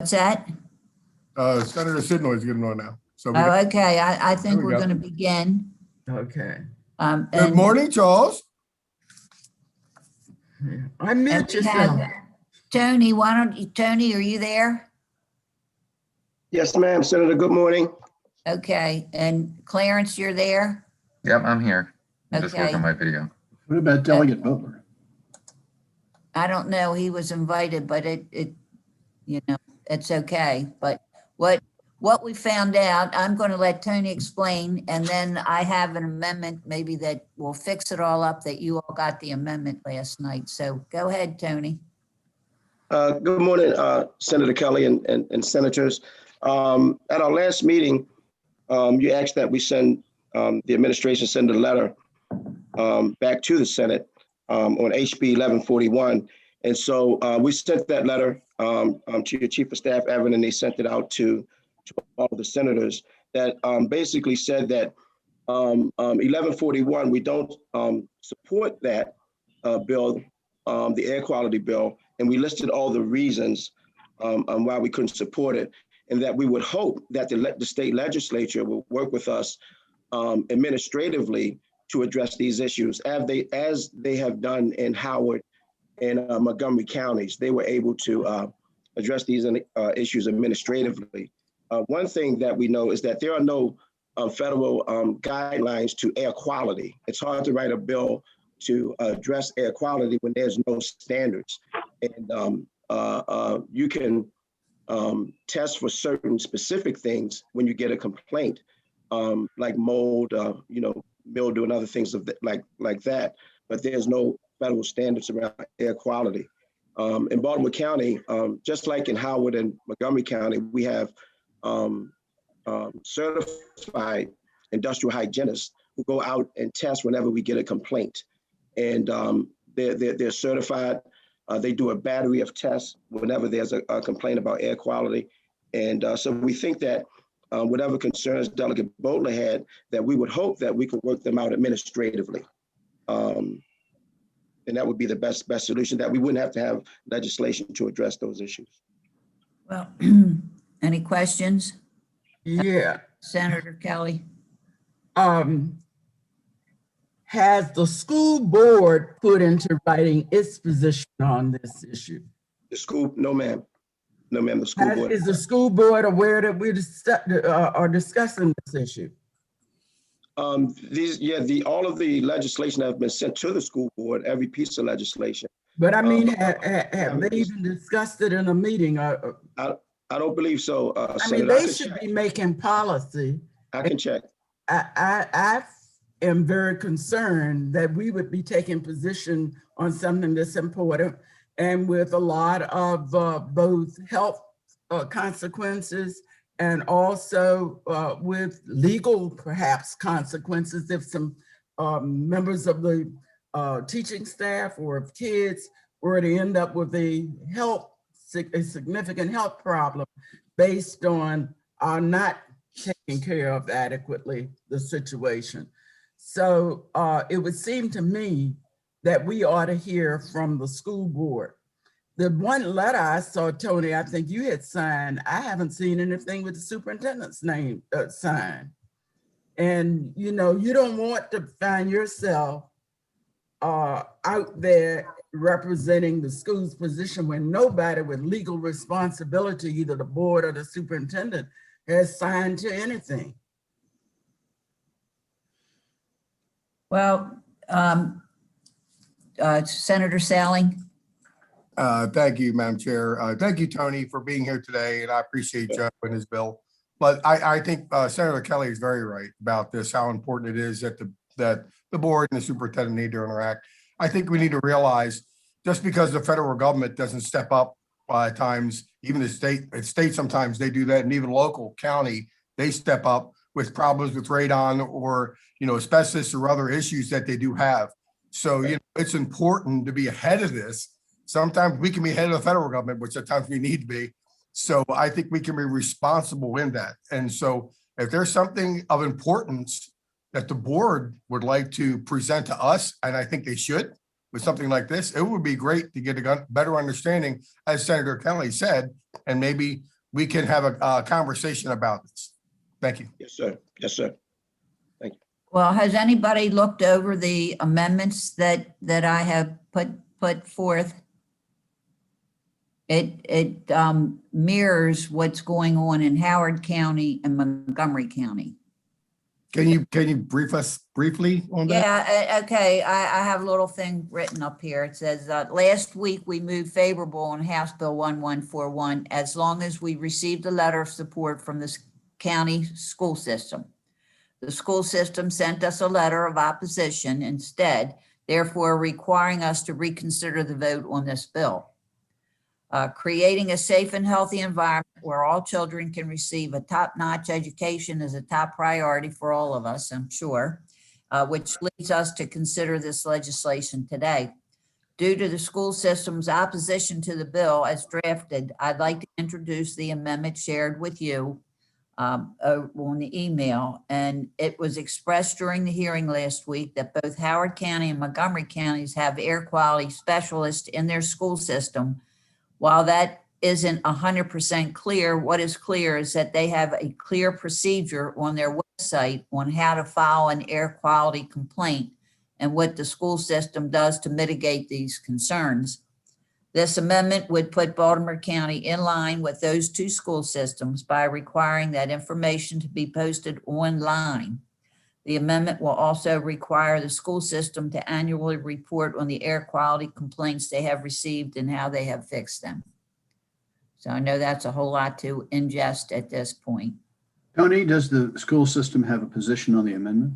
What's that? Senator Sidnoy is getting on now. So Okay, I think we're going to begin. Okay. Good morning, Charles. Unmute yourself. Tony, why don't you, Tony, are you there? Yes, ma'am. Senator, good morning. Okay, and Clarence, you're there? Yep, I'm here. I'm just Okay. working my video. What about Delegate Butler? I don't know, he was invited, but it's okay. But what we found out, I'm going to let Tony explain, and then I have an amendment maybe that will fix it all up, that you all got the amendment last night. So go ahead, Tony. Good morning, Senator Kelly and senators. At our last meeting, you asked that we send, the administration send a letter back to the Senate on HB 1141. And so we sent that letter to your Chief of Staff, Evan, and they sent it out to all of the senators that basically said that 1141, we don't support that bill, the air quality bill, and we listed all the reasons why we couldn't support it, and that we would hope that the state legislature will work with us administratively to address these issues, as they have done in Howard and Montgomery counties. They were able to address these issues administratively. One thing that we know is that there are no federal guidelines to air quality. It's hard to write a bill to address air quality when there's no standards. And you can test for certain specific things when you get a complaint, like mold, mildew and other things like that. But there's no federal standards around air quality. In Baltimore County, just like in Howard and Montgomery County, we have certified industrial hygienists who go out and test whenever we get a complaint. And they're certified. They do a battery of tests whenever there's a complaint about air quality. And so we think that whatever concerns Delegate Butler had, that we would hope that we could work them out administratively. And that would be the best solution, that we wouldn't have to have legislation to address those issues. Well, any questions? Yeah. Senator Kelly? Has the school board put into writing its position on this issue? The school, no, ma'am. No, ma'am, the school board. Is the school board aware that we are discussing this issue? All of the legislation that have been sent to the school board, every piece of legislation. But I mean, have they even discussed it in a meeting? I don't believe so. I mean, they should be making policy. I can check. I am very concerned that we would be taking position on something that's important and with a lot of both health consequences and also with legal, perhaps, consequences if some members of the teaching staff or of kids were to end up with a significant health problem based on our not taking care of adequately the situation. So it would seem to me that we ought to hear from the school board. The one letter I saw, Tony, I think you had signed, I haven't seen anything with the superintendent's name signed. And you don't want to find yourself out there representing the school's position when nobody with legal responsibility, either the board or the superintendent, has signed to anything. Well, Senator Salling. Thank you, Madam Chair. Thank you, Tony, for being here today, and I appreciate Joe and his bill. But I think Senator Kelly is very right about this, how important it is that the board and the superintendent need to interact. I think we need to realize just because the federal government doesn't step up at times, even the state sometimes they do that, and even local county, they step up with problems with radon or asbestos or other issues that they do have. So it's important to be ahead of this. Sometimes we can be ahead of the federal government, which at times we need to be. So I think we can be responsible in that. And so if there's something of importance that the board would like to present to us, and I think they should, with something like this, it would be great to get a better understanding, as Senator Kelly said, and maybe we can have a conversation about this. Thank you. Yes, sir. Yes, sir. Well, has anybody looked over the amendments that I have put forth? It mirrors what's going on in Howard County and Montgomery County. Can you brief us briefly on that? Yeah, okay, I have a little thing written up here. It says, last week we moved favorable on House Bill 1141 as long as we received a letter of support from the county school system. The school system sent us a letter of opposition instead, therefore requiring us to reconsider the vote on this bill. Creating a safe and healthy environment where all children can receive a top-notch education is a top priority for all of us, I'm sure, which leads us to consider this legislation today. Due to the school system's opposition to the bill as drafted, I'd like to introduce the amendment shared with you on the email. And it was expressed during the hearing last week that both Howard County and Montgomery counties have air quality specialists in their school system. While that isn't 100% clear, what is clear is that they have a clear procedure on their website on how to file an air quality complaint and what the school system does to mitigate these concerns. This amendment would put Baltimore County in line with those two school systems by requiring that information to be posted online. The amendment will also require the school system to annually report on the air quality complaints they have received and how they have fixed them. So I know that's a whole lot to ingest at this point. Tony, does the school system have a position on the amendment?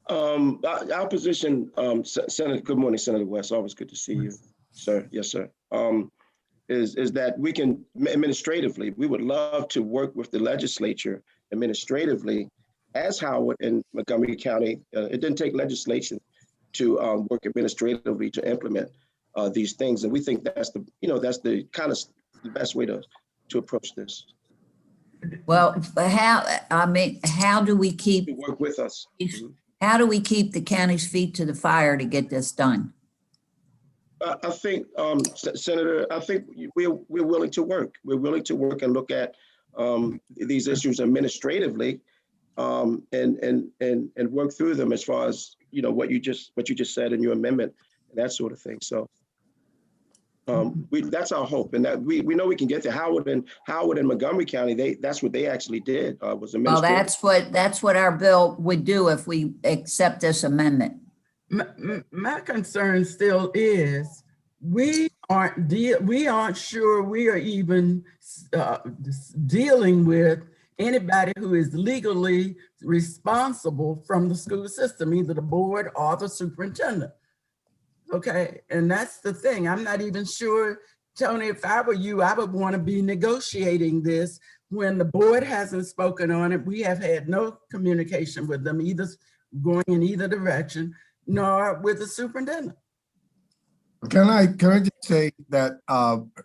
Our position, Senator, good morning, Senator West, always good to see you, sir. Yes, sir. Is that we can administratively, we would love to work with the legislature administratively as Howard and Montgomery County. It didn't take legislation to work administratively to implement these things. And we think that's the kind of the best way to approach this. Well, how do we keep, To work with us. how do we keep the county's feet to the fire to get this done? I think, Senator, I think we're willing to work. We're willing to work and look at these issues administratively and work through them as far as, what you just said in your amendment and that sort of thing. So that's our hope, and that we know we can get to Howard and Montgomery County. That's what they actually did, was Well, administrative. that's what our bill would do if we accept this amendment. My concern still is we aren't sure we are even dealing with anybody who is legally responsible from the school system, either the board or the superintendent. Okay, and that's the thing. I'm not even sure, Tony, if I were you, I would want to be negotiating this when the board hasn't spoken on it. We have had no communication with them, either going in either direction, nor with the superintendent. Can I just say that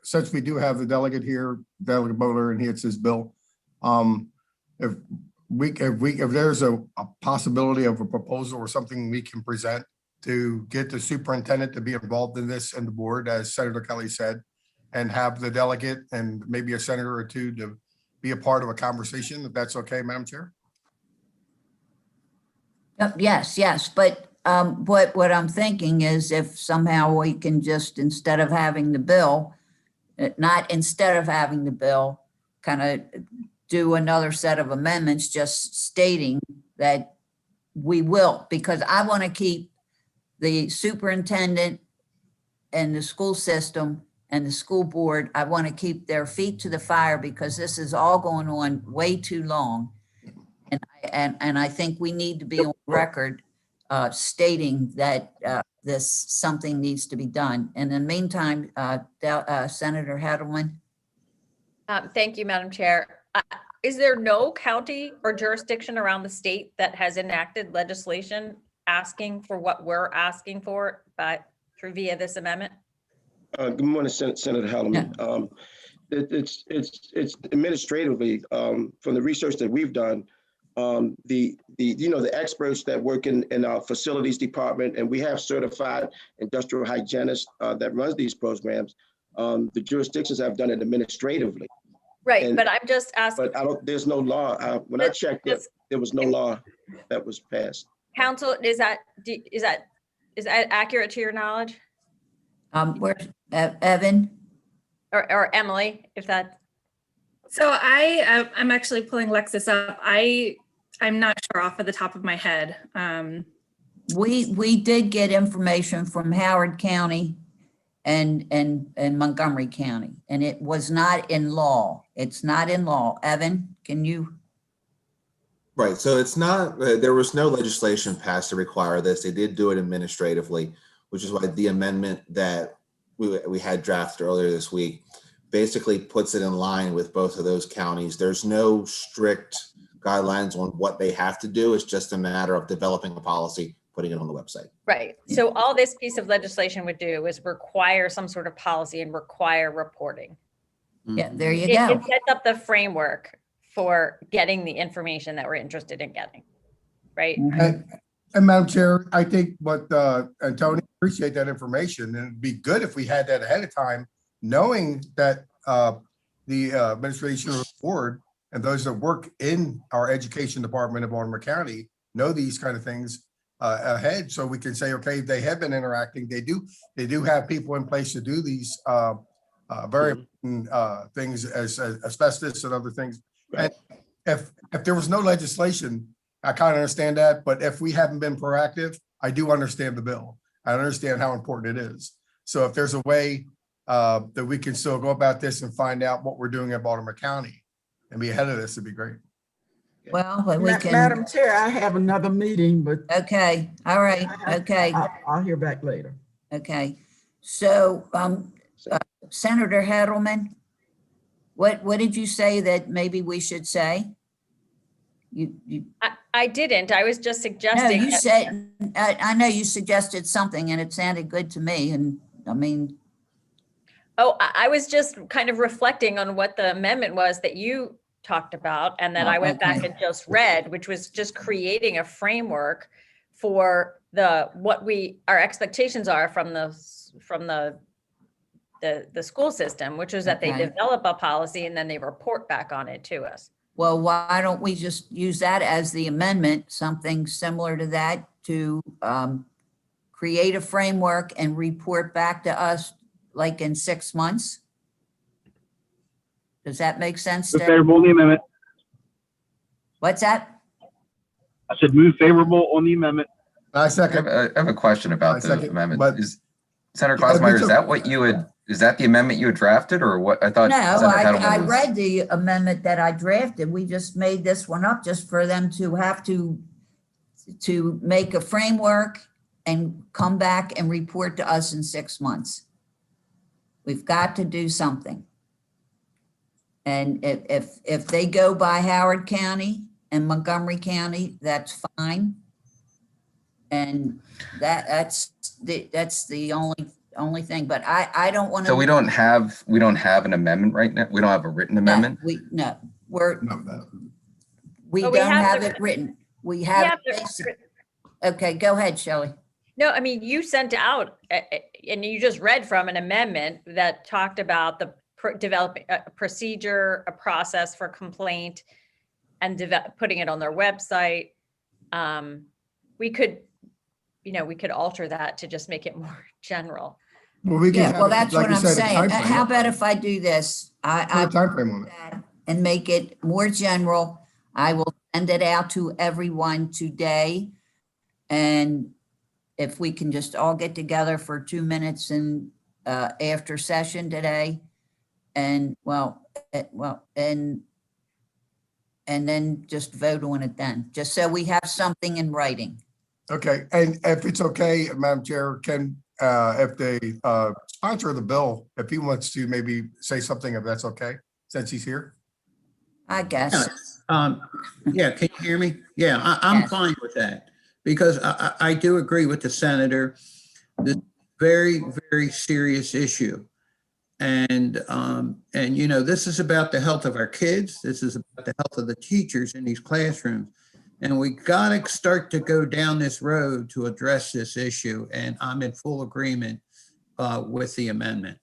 since we do have the delegate here, Delegate Bowler, and it's his bill, if there's a possibility of a proposal or something we can present to get the superintendent to be involved in this and the board, as Senator Kelly said, and have the delegate and maybe a senator or two to be a part of a conversation, if that's okay, Madam Chair? Yes, but what I'm thinking is if somehow we can just, instead of having the bill, kind of do another set of amendments, just stating that we will, because I want to keep the superintendent and the school system and the school board, I want to keep their feet to the fire because this is all going on way too long. And I think we need to be on record stating that something needs to be done. And in the meantime, Senator Hedelman. Thank you, Madam Chair. Is there no county or jurisdiction around the state that has enacted legislation asking for what we're asking for via this amendment? Good morning, Senator Hedelman. It's administratively, from the research that we've done, the experts that work in our facilities department, and we have certified industrial hygienists that runs these programs. The jurisdictions have done it administratively. Right, And- but I'm just asking, But there's no law. When I checked it, there was no law that was passed. council, is that accurate to your knowledge? Where's Evan? Or Emily, if that, So I'm actually pulling Lexis up. I'm not sure off of the top of my head. We did get information from Howard County and Montgomery County, and it was not in law. It's not in law. Evan, can you? Right, so it's not, there was no legislation passed to require this. They did do it administratively, which is why the amendment that we had drafted earlier this week basically puts it in line with both of those counties. There's no strict guidelines on what they have to do. It's just a matter of developing a policy, putting it on the website. right. So all this piece of legislation would do is require some sort of policy and require reporting. Yeah, there you It go. sets up the framework for getting the information that we're interested in getting, right? And Madam Chair, I think and Tony, appreciate that information. And it'd be good if we had that ahead of time, knowing that the administration of the board and those that work in our education department of Baltimore County know these kind of things ahead. So we can say, okay, they have been interacting. They do have people in place to do these very important things as asbestos and other things. Right. And if there was no legislation, I kind of understand that, but if we haven't been proactive, I do understand the bill. I understand how important it is. So if there's a way that we can still go about this and find out what we're doing at Baltimore County and be ahead of this, it'd be great. Well, but we can, Madam Chair, I have another meeting, but okay, all right, okay, I'll hear back later. okay. So Senator Hedelman, what did you say that maybe we should say? You I didn't, I was just No, suggesting. you that- said, I know you suggested something and it sounded good to me. And I mean, Oh, I was just kind of reflecting on what the amendment was that you talked about, and then Oh, I went back okay. and just read, which was just creating a framework for what our expectations are from the school system, which is that they Okay. develop a policy and then they report back on it to us. well, why don't we just use that as the amendment, something similar to that, to create a framework and report back to us like in 6 months? Does that make sense? Move to- favorable on the amendment. What's that? I said move favorable on the amendment. I I second. have a question about I the second, amendment. but- Is Senator Yeah, Glassmeyer, me too. is that the amendment you had drafted or what? I thought. No, Senator I Hedelman was- read the amendment that I drafted. We just made this one up just for them to have to make a framework and come back and report to us in 6 months. We've got to do something. And if they go by Howard County and Montgomery County, that's fine. And that's the only thing, but I don't want to. So we don't have an amendment right now? We don't have a written amendment? No, No, we Oh, don't we have have the- it written. We We have. have it the- basic- Okay, go ahead, Shelley. No, I mean, you sent out, and you just read from an amendment that talked about developing a procedure, a process for complaint, and putting it on their website. We could alter that to just make it more general. Well, we can Yeah, have, well, that's like what you I'm said, a saying. timeframe. How about if I do this? Put a I timeframe on it. and make it more general. I will send it out to everyone today. And if we can just all get together for 2 minutes and after session today, and and then just vote on it then, just so we have something in writing. Okay, and if it's okay, Madam Chair, can, if the sponsor of the bill, if he wants to maybe say something, if that's okay, since he's here? I guess. Yeah, can you hear me? Yeah, I'm Yes. fine with that because I do agree with the senator. This is a very, very serious issue. And this is about the health of our kids. This is about the health of the teachers in these classrooms. And we got to start to go down this road to address this issue. And I'm in full agreement with the amendment.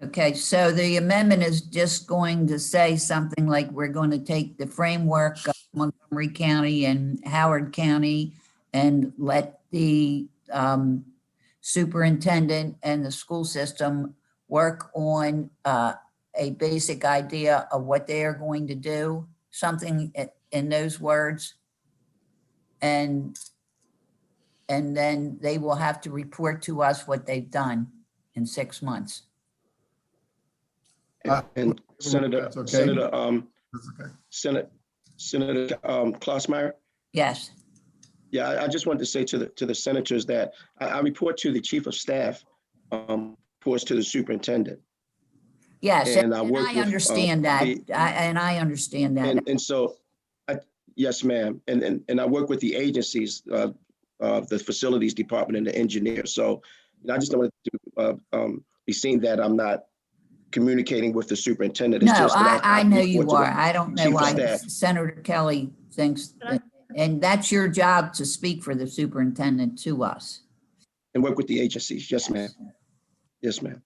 Okay, so the amendment is just going to say something like we're going to take the framework of Montgomery County and Howard County and let the superintendent and the school system work on a basic idea of what they are going to do, something in those words. And then they will have to report to us what they've done in 6 months. And Senator, That's okay. That's okay. Senator Klossmeyer. Yes. Yeah, I just wanted to say to the senators that I report to the chief of staff, reports to the superintendent. Yes, And and I work I with, understand that. I understand that. And so, yes, ma'am. And I work with the agencies, the facilities department and the engineers. So I just don't want to be seen that I'm not communicating with the superintendent. It's No, just that I know you report to are. the I don't know chief of why staff. Senator Kelly thinks, and that's your job to speak for the superintendent to us. And work with the agencies. Yes, ma'am. Yes, ma'am.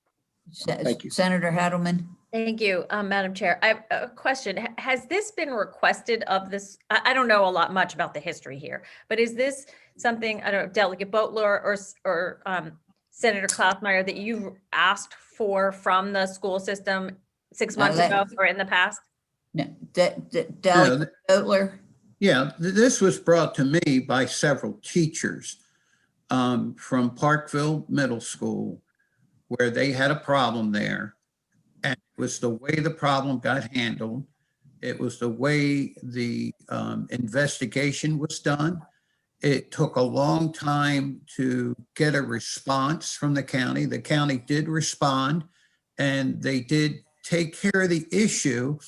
Thank you. Senator Hedelman? Thank you, Madam Chair. I have a question. Has this been requested of this? I don't know much about the history here, but is this something, I don't know, Delegate Boatler or Senator Klossmeyer, that you've asked for from the school system 6 months ago or in the past? No, Delegate Boatler? Yeah, this was brought to me by several teachers from Parkville Middle School, where they had a problem there. And it was the way the problem got handled. It was the way the investigation was done. It took a long time to get a response from the county. The county did respond and they did take care of the issue,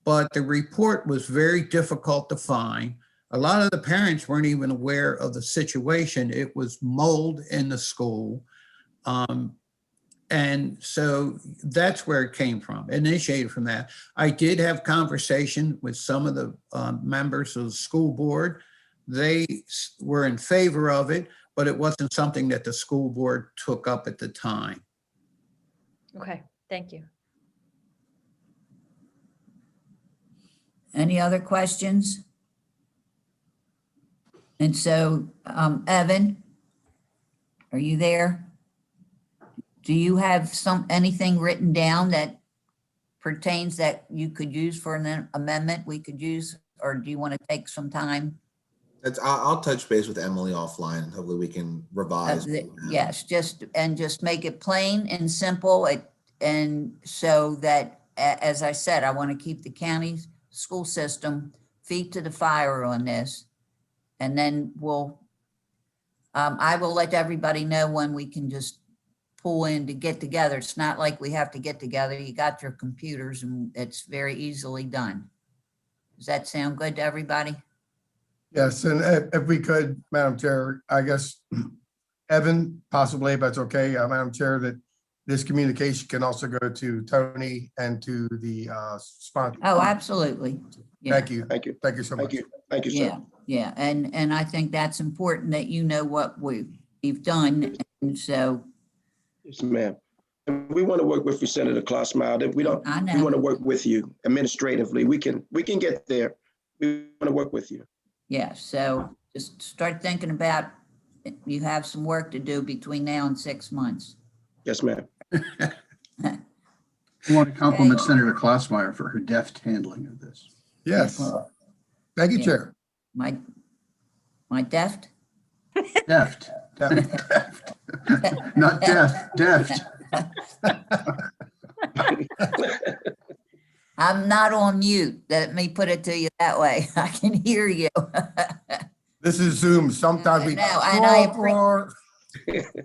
but the report was very difficult to find. A lot of the parents weren't even aware of the situation. It was mold in the school. And so that's where it came from, initiated from that. I did have conversation with some of the members of the school board. They were in favor of it, but it wasn't something that the school board took up at the time. Okay, thank you. Any other questions? And so, Evan, are you there? Do you have anything written down that pertains that you could use for an amendment we could use, or do you want to take some time? I'll touch base with Emily offline. Hopefully we can revise. Yes, just make it plain and simple. And so that, as I said, I want to keep the county school system feet to the fire on this. And then I will let everybody know when we can just pull in to get together. It's not like we have to get together. You got your computers and it's very easily done. Does that sound good to everybody? Yes, and if we could, Madam Chair, I guess, Evan, possibly, if that's okay, Madam Chair, that this communication can also go to Tony and to the sponsor. Oh, absolutely. Yeah. Thank you. Thank you. Thank you so much. Thank you. Thank you, sir. Yeah, yeah. And I think that's important that you know what we've done. And so. Yes, ma'am. And we want to work with you, Senator Klossmeyer. We don't. I know. We want to work with you administratively. We can get there. We want to work with you. Yeah, so just start thinking about, you have some work to do between now and 6 months. Yes, ma'am. I want to compliment Senator Klossmeyer for her deft handling of this. Yes. Thank you, Yeah. Chair. My deft? Deft. Not deaf, deft. I'm not on mute. Let me put it to you that way. I can hear you. This is Zoom. Sometimes we. No, and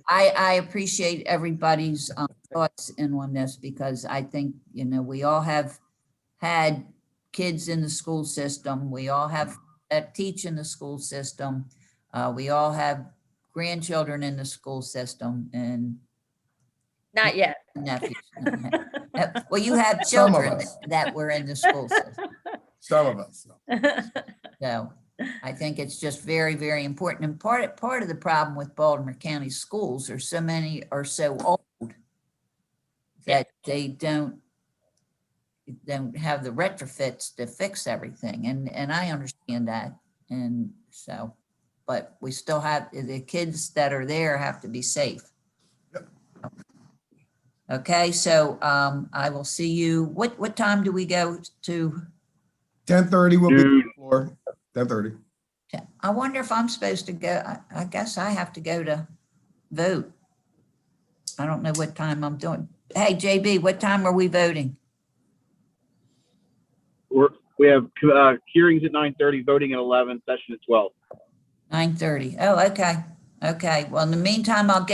I appreciate everybody's thoughts in on this, because I think, we all have had kids in the school system. We all have teach in the school system. We all have grandchildren in the school system and Not yet. nephews. Well, you have children that were in the school system. Some of us. So I think it's just very, very important. And part of the problem with Baltimore County schools are so old that they don't have the retrofits to fix everything. And I understand that. And so, but we still have, the kids that are there have to be safe. Okay, so I will see you. What time do we go to? 10:30 will be on Dude. the floor. 10:30. I wonder if I'm supposed to go. I guess I have to go to vote. I don't know what time I'm doing. Hey, JB, what time are we voting? We have hearings at 9:30, voting at 11, session at 12. 9:30. Oh, okay. Okay. Well, in the meantime, I'll get